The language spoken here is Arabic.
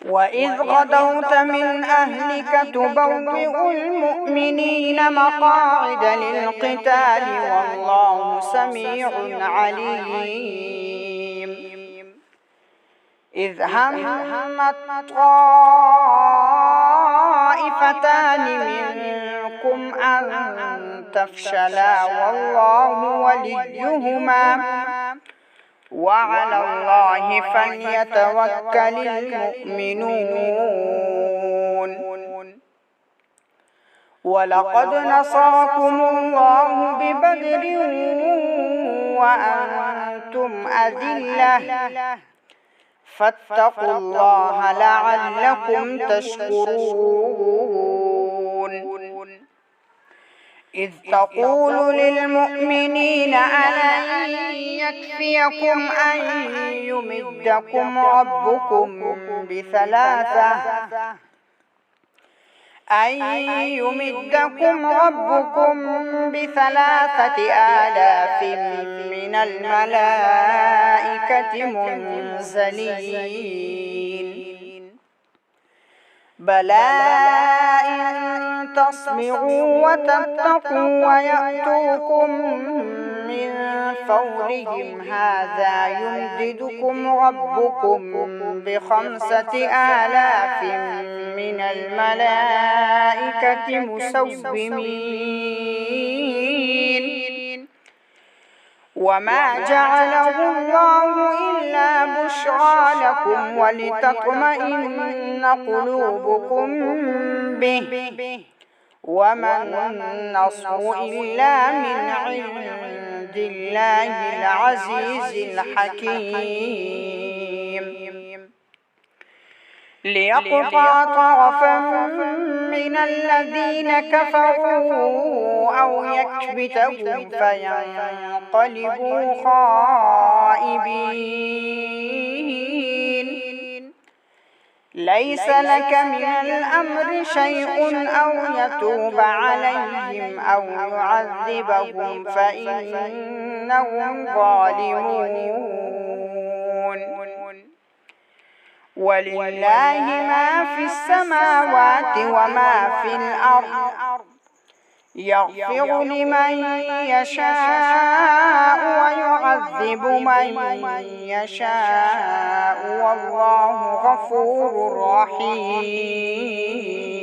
وإذ غدوت من أهلك تبوئ المؤمنين مقاعد للقتال والله سميع عليم إذ همت طائفتان منكم أن تفشلا والله وليهما وعلى الله فليتوكل المؤمنون ولقد نصركم الله ببدر وأنتم أذلة فاتقوا الله لعلكم تشكرون إذ تقول للمؤمنين ألن يكفيكم أن يمدكم ربكم بثلاثة آلاف من الملائكة منزلين بلى إن تصبروا وتتقوا ويأتوكم من فورهم هذا يمددكم ربكم ب5,000 من الملائكة مسومين وما جعله الله إلا بشرى لكم ولتطمئن قلوبكم به وما النصر إلا من عند الله العزيز الحكيم ليقطع طرفا من الذين كفروا أو يكبتهم فينقلبوا خائبين ليس لك من الأمر شيء أو يتوب عليهم أو يعذبهم فإنهم ظالمون ولله ما في السماوات وما في الأرض يغفر لمن يشاء ويعذب من يشاء والله غفور رحيم.